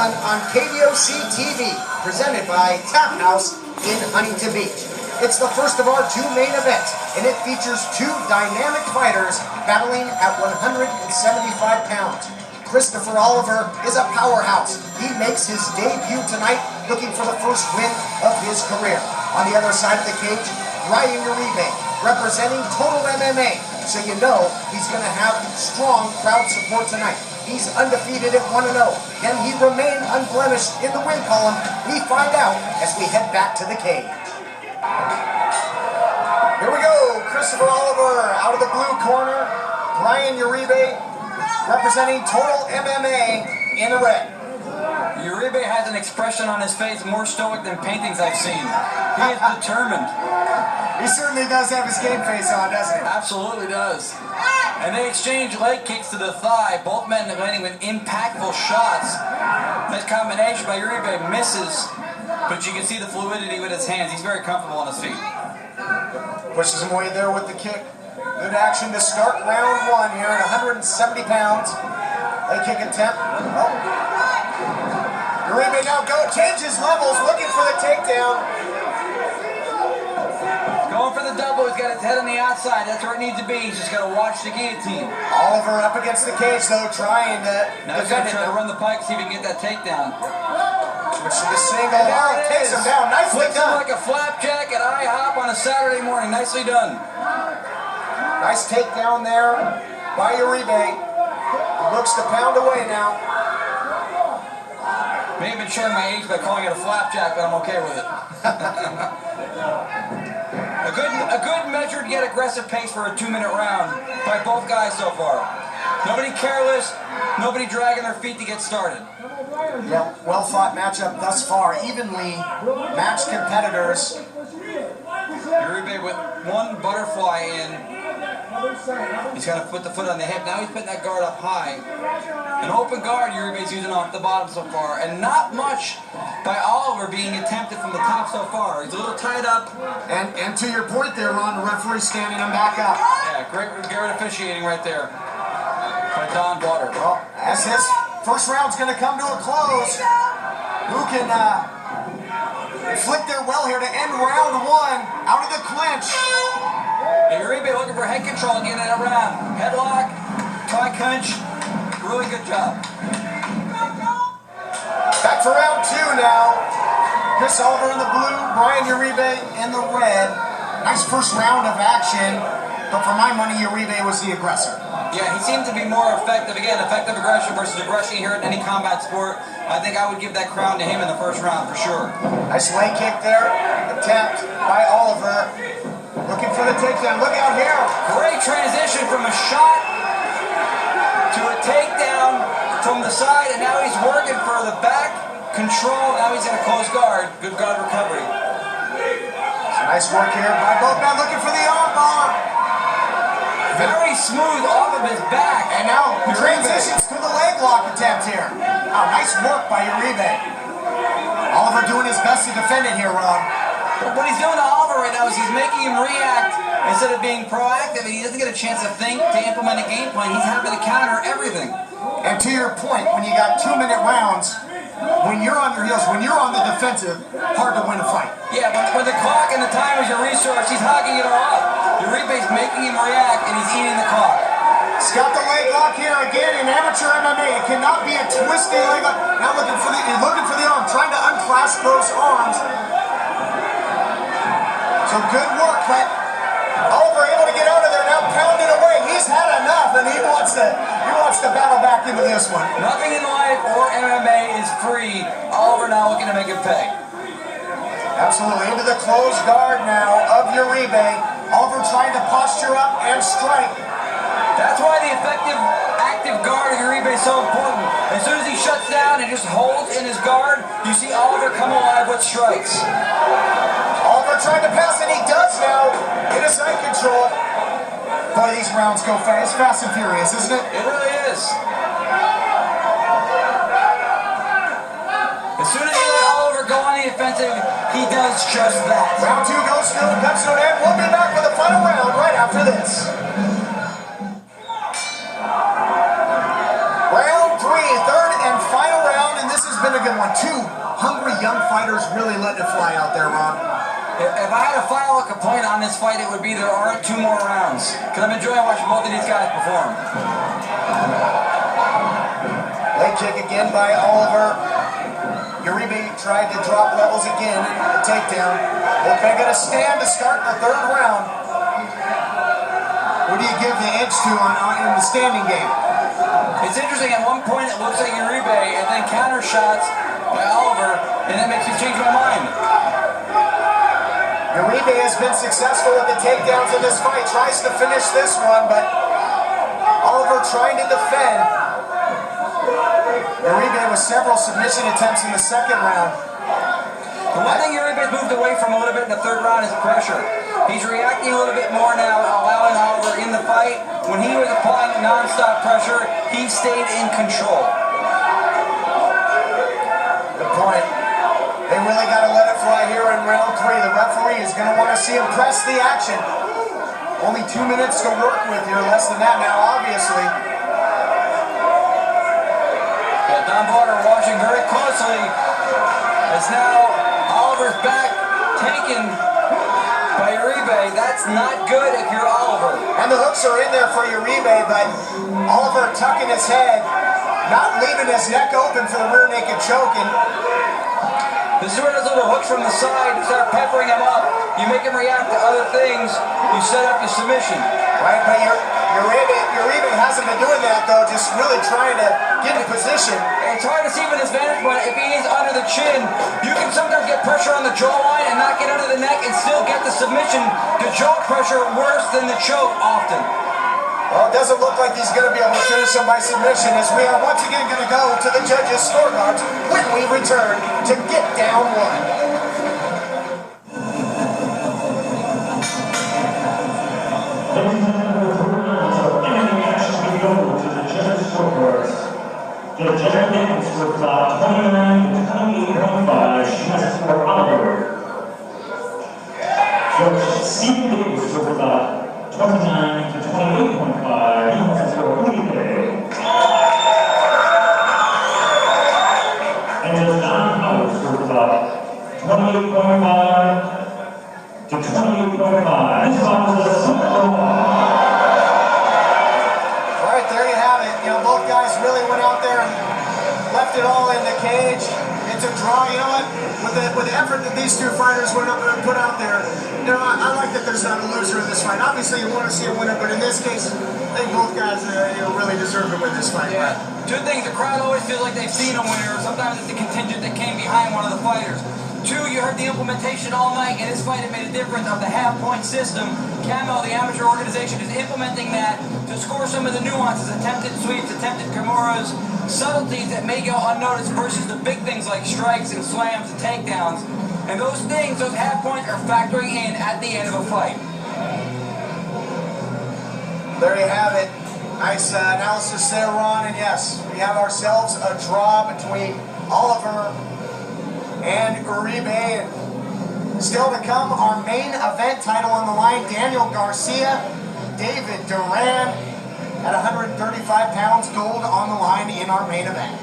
GetDown on KDOC TV, presented by Tap House in Huntington Beach. It's the first of our two main events, and it features two dynamic fighters battling at 175 pounds. Christopher Oliver is a powerhouse. He makes his debut tonight, looking for the first win of his career. On the other side of the cage, Uribe, representing Total MMA, so you know he's going to have strong crowd support tonight. He's undefeated at 1-0. Can he remain unblemished in the win column? We find out as we head back to the cage. Here we go. Christopher Oliver out of the blue corner. Brian Uribe representing Total MMA in the red. Uribe has an expression on his face more stoic than paintings I've seen. He is determined. He certainly does have his game face on, doesn't he? Absolutely does. And they exchange leg kicks to the thigh. Both men landing with impactful shots. That combination by Uribe misses, but you can see the fluidity with his hands. He's very comfortable on his feet. Pushes him away there with the kick. Good action to start round one here at 170 pounds. Leg kick attempt. Oh. Uribe now changes levels, looking for the takedown. Going for the double, he's got his head on the outside. That's where it needs to be. He's just got to watch the guillotine. Oliver up against the cage, though, trying to now he's going to try to run the pike, see if he can get that takedown. Switch to the single. Now takes him down. Nicely Flips done. him like a flapjack at IHOP on a Saturday morning. Nicely done. Nice takedown there by Uribe. He looks to pound away now. May have been showing my age by calling it a flapjack, but I'm okay with it. A good measured yet aggressive pace for a 2-minute round by both guys so far. Nobody careless, nobody dragging their feet to get started. Yeah, well fought matchup thus far. Evenly matched competitors. Uribe with one butterfly in. He's got to put the foot on the hip. Now he's putting that guard up high. An open guard Uribe's using off the bottom so far. And not much by Oliver being attempted from the top so far. He's a little tied up. And to your point there, Ron, the referee standing him back up. Yeah, great officiating right there by Don Water. Well, as this first round's going to come to a close, who can inflict their will here to end round one out of the clinch? Uribe looking for head control at the end of that round. Headlock, tie clinch, really good job. Back to round two now. Chris Oliver in the blue, Brian Uribe in the red. Nice first round of action, but for my money, Uribe was the aggressor. Yeah, he seemed to be more effective. Again, effective aggression versus aggression here in any combat sport. I think I would give that crown to him in the first round for sure. Nice leg kick there, attempt by Oliver. Looking for the takedown. Look out here. Great transition from a shot to a takedown from the side, and now he's working for the back control. Now he's in a close guard. Good guard recovery. Nice work here by both men looking for the arm bar. Very smooth off of his back. And now transitions to the leg lock attempt here. Oh, nice work by Uribe. Oliver doing his best to defend it here, Rob. What he's doing to Oliver right now is he's making him react instead of being proactive, and he doesn't get a chance to think, to implement a game plan. He's having to counter everything. And to your point, when you got 2-minute rounds, when you're on your heels, when you're on the defensive, hard to win a fight. Yeah, when the clock and the time is your resource, he's hogging it all up. Uribe's making him react, and he's eating the clock. He's got the leg lock here again in amateur MMA. It cannot be a twisting leg lock. Now looking for the arm, trying to unclasp those arms. So good work, but Oliver able to get out of there now, pounding away. He's had enough, and he wants to battle back into this one. Nothing in life or MMA is free. Oliver now looking to make it pay. Absolutely. Into the closed guard now of Uribe. Oliver trying to posture up and strike. That's why the effective active guard of Uribe is so important. As soon as he shuts down and just holds in his guard, you see Oliver come alive with strikes. Oliver trying to pass, and he does now in a side control. Boy, these rounds go fast, fast and furious, isn't it? It really is. As soon as you let Oliver go on the offensive, he does just that. Round two comes to an end. We'll be back for the final round right after this. Round three, third and final round, and this has been a even when two hungry young fighters really letting it fly out there, Ron. If I had to file a complaint on this fight, it would be there aren't 2 more rounds. Because I'm enjoying watching both of these guys perform. Leg kick again by Oliver. Uribe tried to drop levels again in the takedown. Both men got to stand to start the 3rd round. What do you give the edge to in the standing game? It's interesting, at one point it looks like Uribe, and then counter shots by Oliver, and that makes me change my mind. Uribe has been successful with the takedowns in this fight, tries to finish this one, but Oliver trying to defend. Uribe with several submission attempts in the 2nd round. The one thing Uribe's moved away from a little bit in the 3rd round is pressure. He's reacting a little bit more now, allowing Oliver in the fight. When he was applying non-stop pressure, he stayed in control. Good point. They really got to let it fly here in round 3. The referee is going to want to see him press the action. Only 2 minutes to work with here, less than that now, obviously. Don Barter watching very closely as now Oliver's back taken by Uribe. That's not good if you're Oliver. And the hooks are in there for Uribe, but Oliver tucking his head, not leaving his neck open for the rear naked choke. And this is where those little hooks from the side start peppering him up. You make him react to other things. You set up the submission. Right, but Uribe hasn't been doing that, though, just really trying to get in position. It's hard to see from his vantage point. If he is under the chin, you can sometimes get pressure on the jawline and not get under the neck and still get the submission. The jaw pressure worse than the choke often. Well, it doesn't look like he's going to be able to finish him by submission, as we are once again going to go to the judges' scorecards when we return to Get Down 1. The judges were 29-28.5, shots for Oliver. Judge Stephen Davis was about 29-28.5, shots for Uribe. And Judge Don Howard was about 28.5 to 28.5. This one was a super. Both guys really went out there and left it all in the cage. It's a draw. You know what? With the effort that these two fighters put out there, you know, I like that there's not a loser in this fight. Obviously, you want to see a winner, but in this case, I think both guys really deserve to win this fight. Yeah. 2 things: the crowd always feels like they've seen a winner. Sometimes it's the contingent that came behind one of the fighters. 2, you heard the implementation all night, and this fight had made a difference of the half-point system. Camo, the amateur organization, is implementing that to score some of the nuances, attempted sweeps, attempted kimuras, subtleties that may go unnoticed versus the big things like strikes and slams and takedowns. And those things, those half points, are factoring in at the end of a fight. There you have it. Nice analysis there, Ron. And yes, we have ourselves a draw between Oliver and Uribe. And still to come, our main event title on the line, Daniel Garcia, David Duran at 135 pounds, gold on the line in our main event.